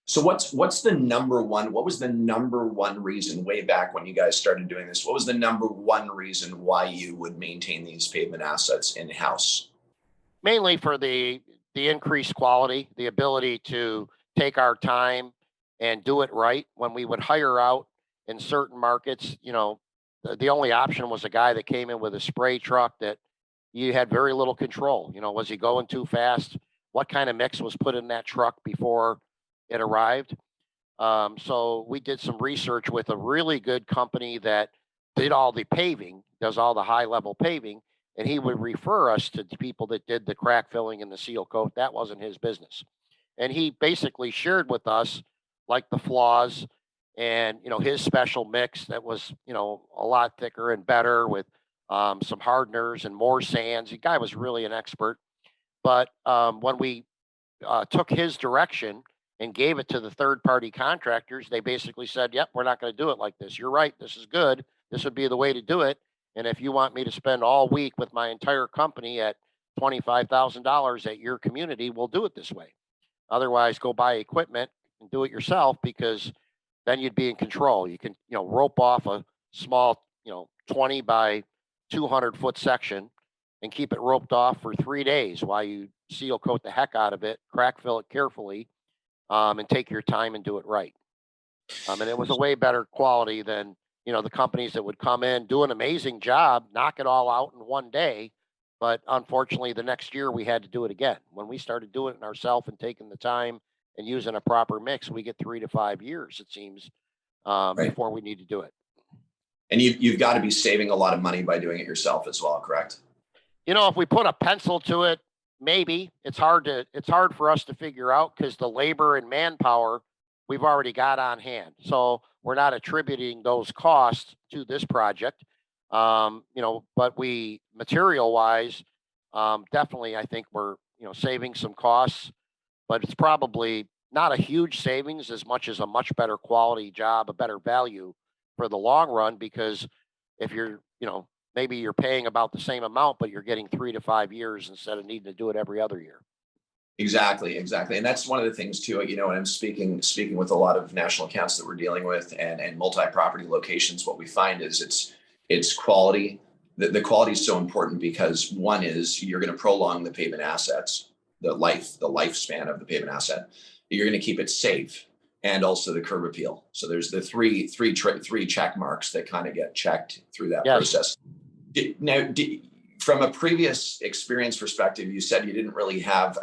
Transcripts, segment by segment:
So what's the number one? What was the number one reason way back when you guys started doing this? What was the number one reason why you would maintain these pavement assets in house? Mainly for the increased quality, the ability to take our time and do it right. When we would hire out in certain markets, the only option was a guy that came in with a spray truck that you had very little control. Was he going too fast? What kind of mix was put in that truck before it arrived? So we did some research with a really good company that did all the paving, does all the high level paving, and he would refer us to the people that did the crack filling and the seal coat. That wasn't his business. And he basically shared with us like the flaws and his special mix that was a lot thicker and better with some hardeners and more sands. The guy was really an expert. But when we took his direction and gave it to the third party contractors, they basically said, yep, we're not going to do it like this. You're right. This is good. This would be the way to do it. And if you want me to spend all week with my entire company at $25,000 at your community, we'll do it this way. Otherwise, go buy equipment and do it yourself, because then you'd be in control. You can, rope off a small, 20 by 200-foot section and keep it roped off for 3 days while you seal coat the heck out of it, crack fill it carefully, and take your time and do it right. And it was a way better quality than, the companies that would come in, do an amazing job, knock it all out in one day. But unfortunately, the next year we had to do it again. When we started doing it ourselves and taking the time and using a proper mix, we get 3 to 5 years, it seems, Right. before we need to do it. And you've got to be saving a lot of money by doing it yourself as well, correct? If we put a pencil to it, maybe it's hard for us to figure out, because the labor and manpower we've already got on hand. So we're not attributing those costs to this project. But we material wise, definitely I think we're, saving some costs, but it's probably not a huge savings as much as a much better quality job, a better value for the long run, because if you're, maybe you're paying about the same amount, but you're getting 3 to 5 years instead of needing to do it every other year. Exactly, exactly. And that's one of the things too, when I'm speaking with a lot of national accounts that we're dealing with, and multi-property locations, what we find is it's quality. The quality is so important because one is you're going to prolong the pavement assets, the lifespan of the pavement asset. You're going to keep it safe, and also the curb appeal. So there's the three check marks that kind of get checked through that Yes. process. From a previous experience perspective, you said you didn't really have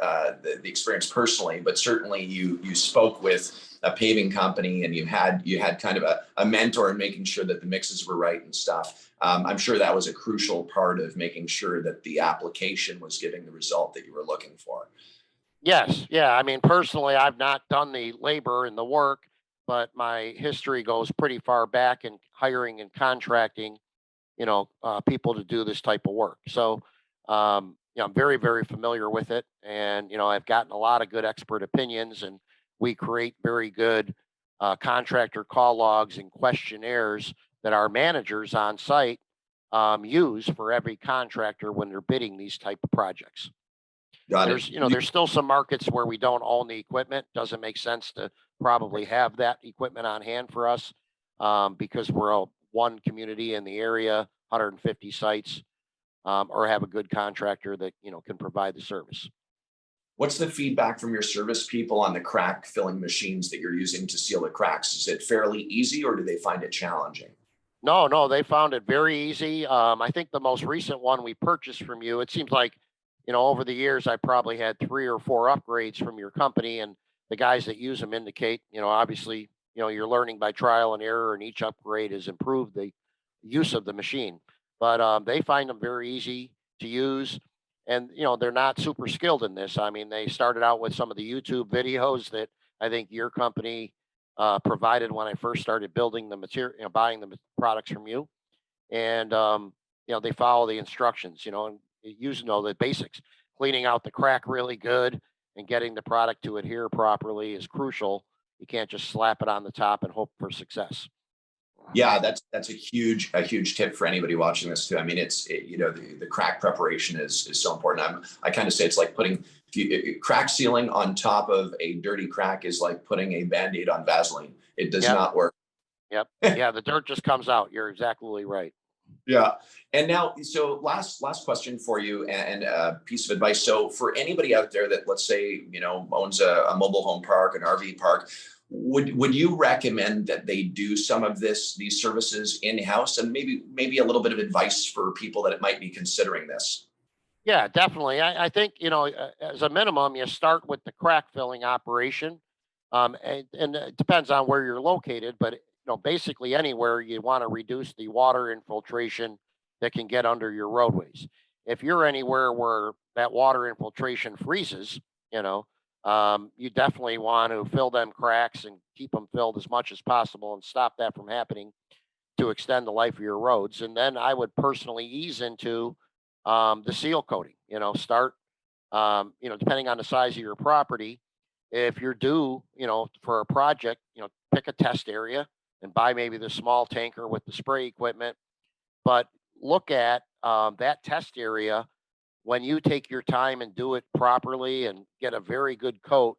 the experience personally, but certainly you spoke with a paving company, and you had kind of a mentor in making sure that the mixes were right and stuff. I'm sure that was a crucial part of making sure that the application was giving the result that you were looking for. Yes. Yeah. I mean, personally, I've not done the labor and the work, but my history goes pretty far back in hiring and contracting, people to do this type of work. So, I'm very, very familiar with it. And, I've gotten a lot of good expert opinions, and we create very good contractor call logs and questionnaires that our managers on site use for every contractor when they're bidding these type of projects. Got it. There's still some markets where we don't own the equipment. Doesn't make sense to probably have that equipment on hand for us, because we're one community in the area, 150 sites, or have a good contractor that, can provide the service. What's the feedback from your service people on the crack filling machines that you're using to seal the cracks? Is it fairly easy, or do they find it challenging? No, they found it very easy. I think the most recent one we purchased from you, it seems like, over the years, I probably had 3 or 4 upgrades from your company, and the guys that use them indicate, obviously, you're learning by trial and error, and each upgrade has improved the use of the machine. But they find them very easy to use, and they're not super skilled in this. I mean, they started out with some of the YouTube videos that I think your company provided when I first started building the material, buying the products from you, and they follow the instructions, and use the basics. Cleaning out the crack really good and getting the product to adhere properly is crucial. You can't just slap it on the top and hope for success. Yeah, that's a huge tip for anybody watching this too. I mean, the crack preparation is so important. I kind of say it's like putting crack sealing on top of a dirty crack is like putting a Band-Aid on Vaseline. It does Yep. not work. Yep. Yeah. The dirt just comes out. You're exactly right. Yeah. And now, so last question for you, and a piece of advice. So for anybody out there that, let's say, owns a mobile home park, an RV park, would you recommend that they do some of these services in-house, and maybe a little bit of advice for people that might be considering this? Yeah, definitely. I think, as a minimum, you start with the crack filling operation. And it depends on where you're located, but basically anywhere you want to reduce the water infiltration that can get under your roadways. If you're anywhere where that water infiltration freezes, you definitely want to fill them cracks and keep them filled as much as possible and stop that from happening to extend the life of your roads. And then I would personally ease into the seal coating. Start, depending on the size of your property. If you're due, for a project, pick a test area and buy maybe the small tanker with the spray equipment. But look at that test area when you take your time and do it properly and get a very good coat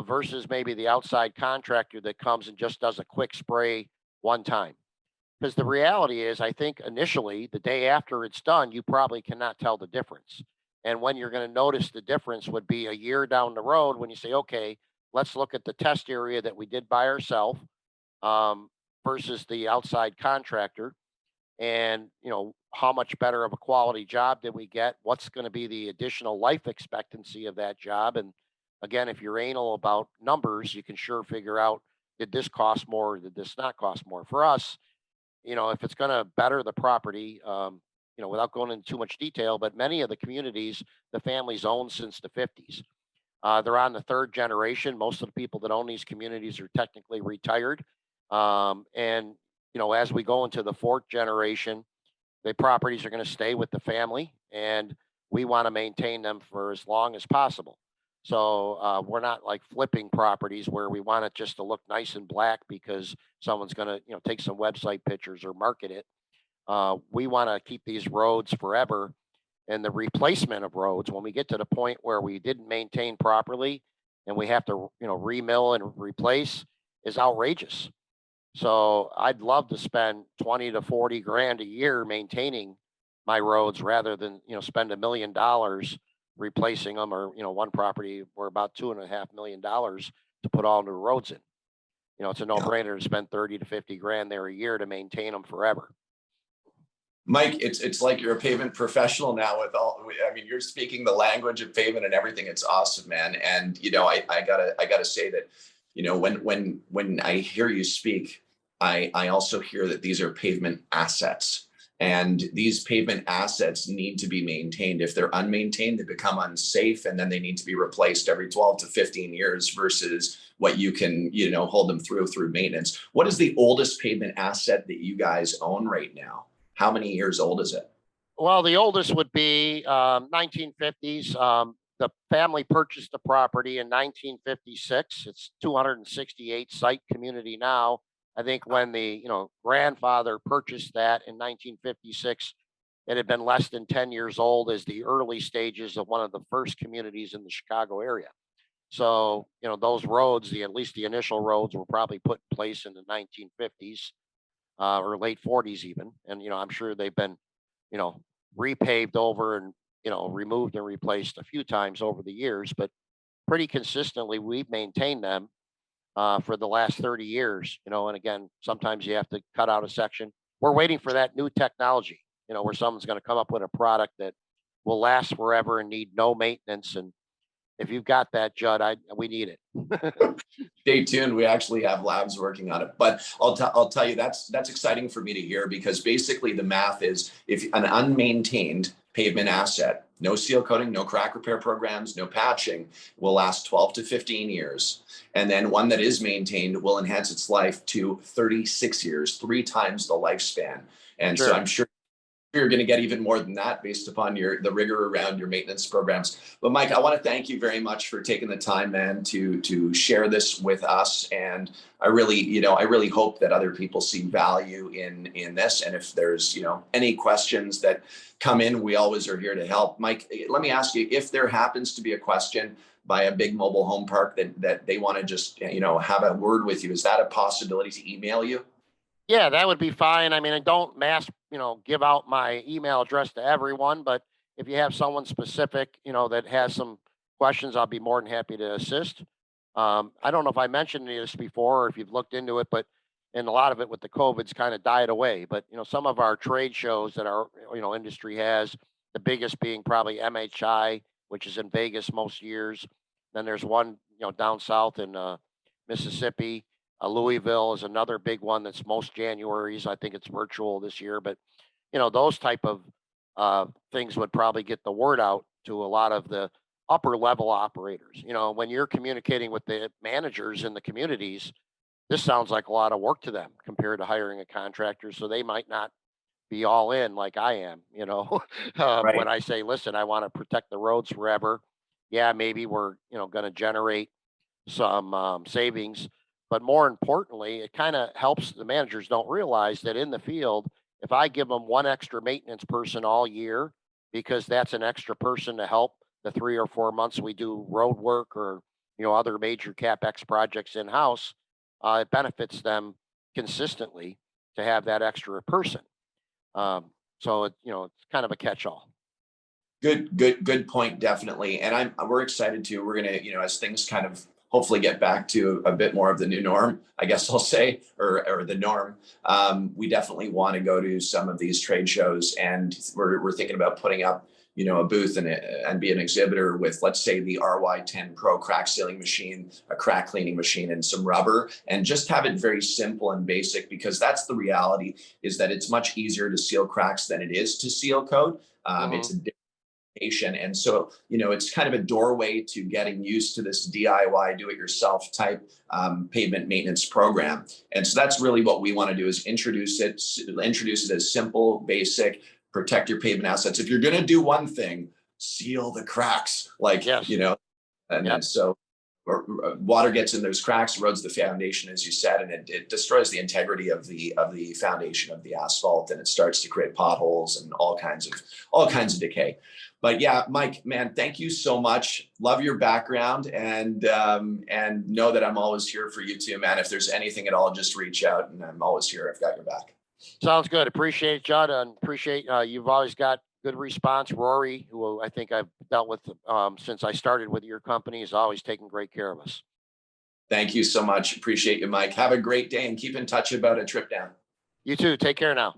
versus maybe the outside contractor that comes and just does a quick spray one time. Because the reality is, I think initially, the day after it's done, you probably cannot tell the difference. And when you're going to notice the difference would be a year down the road when you say, okay, let's look at the test area that we did by ourselves um, versus the outside contractor. And, how much better of a quality job did we get? What's going to be the additional life expectancy of that job? And again, if you're anal about numbers, you can sure figure out, did this cost more or did this not cost more? For us, if it's going to better the property, without going into too much detail, but many of the communities, the families own since the 50s. They're on the third generation. Most of the people that own these communities are technically retired. And, as we go into the fourth generation, the properties are going to stay with the family and we want to maintain them for as long as possible. So we're not like flipping properties where we want it just to look nice and black because someone's going to, take some website pictures or market it. We want to keep these roads forever. And the replacement of roads, when we get to the point where we didn't maintain properly and we have to, remill and replace, is outrageous. So I'd love to spend 20 to 40 grand a year maintaining my roads rather than, spend $1 million replacing them, or, one property were about $2.5 million to put all new roads in. It's a no Yeah. brainer to spend 30 to 50 grand there a year to maintain them forever. Mike, it's like you're a pavement professional now with I mean, you're speaking the language of pavement and everything. It's awesome, man. And I gotta say that, when I hear you speak, I also hear that these are pavement assets. And these pavement assets need to be maintained. If they're unmaintained, they become unsafe, and then they need to be replaced every 12 to 15 years versus what you can, hold them through maintenance. What is the oldest pavement asset that you guys own right now? How many years old is it? Well, the oldest would be 1950s. The family purchased the property in 1956. It's 268 site community now. I think when the grandfather purchased that in 1956, it had been less than 10 years old as the early stages of one of the first communities in the Chicago area. So those roads, at least the initial roads, were probably put in place in the 1950s or late 40s even. And I'm sure they've been you know, repaved over and, removed and replaced a few times over the years, but pretty consistently we've maintained them for the last 30 years, and again, sometimes you have to cut out a section. We're waiting for that new technology, where someone's going to come up with a product that will last forever and need no maintenance. And if you've got that, Judd, we need it. Stay tuned. We actually have labs working on it, but I'll tell you that's exciting for me to hear, because basically the math is, if an unmaintained pavement asset, no seal coating, no crack repair programs, no patching, will last 12 to 15 years. And then one that is maintained will enhance its life to 36 years, 3 times the lifespan. And so Sure. I'm sure you're going to get even more than that based upon the rigor around your maintenance programs. But Mike, I want to thank you very much for taking the time, man, to share this with us. And I really, I really hope that other people see value in this. And if there's, any questions that come in, we always are here to help. Mike, let me ask you, if there happens to be a question by a big mobile home park that they want to just, have a word with you, is that a possibility to email you? Yeah, that would be fine. I mean, I don't give out my email address to everyone, but if you have someone specific, that has some questions, I'll be more than happy to assist. I don't know if I mentioned any of this before or if you've looked into it, but and a lot of it with the COVID's kind of died away. But some of our trade shows that our industry has, the biggest being probably MHI, which is in Vegas most years. Then there's one down south in Mississippi. Louisville is another big one that's most Januaries. I think it's virtual this year, but those type of things would probably get the word out to a lot of the upper level operators. When you're communicating with the managers in the communities, this sounds like a lot of work to them compared to hiring a contractor. So they might not be all in like I am, when Right. I say, listen, I want to protect the roads forever. Yeah, maybe we're, going to generate some savings. But more importantly, it kind of helps the managers don't realize that in the field, if I give them one extra maintenance person all year, because that's an extra person to help the 3 or 4 months we do road work or other major capex projects in house, it benefits them consistently to have that extra person. So it's kind of a catch-all. Good point, definitely. And we're excited too. We're gonna, as things kind of hopefully get back to a bit more of the new norm, I guess I'll say, or the norm. We definitely want to go to some of these trade shows, and we're thinking about putting up, a booth and be an exhibitor with, let's say, the RY10 Pro crack sealing machine, a crack cleaning machine, and some rubber, and just have it very simple and basic, because that's the reality, is that it's much easier to seal cracks than it is to seal coat. Hmm. It's a and so, it's kind of a doorway to getting used to this DIY, do it yourself type pavement maintenance program. And so that's really what we want to do, is introduce it as simple, basic, protect your pavement assets. If you're going to do one thing, seal the cracks, Yes. and Yep. then so water gets in those cracks, erodes the foundation, as you said, and it destroys the integrity of the foundation of the asphalt, and it starts to create potholes and all kinds of decay. But yeah, Mike, man, thank you so much. Love your background, and know that I'm always here for you too, man. If there's anything at all, just reach out, and I'm always here. I've got your back. Sounds good. Appreciate it, Judd, and appreciate you've always got good response. Rory, who I think I've dealt with since I started with your company, is always taking great care of us. Thank you so much. Appreciate you, Mike. Have a great day, and keep in touch about a trip down. You too. Take care now.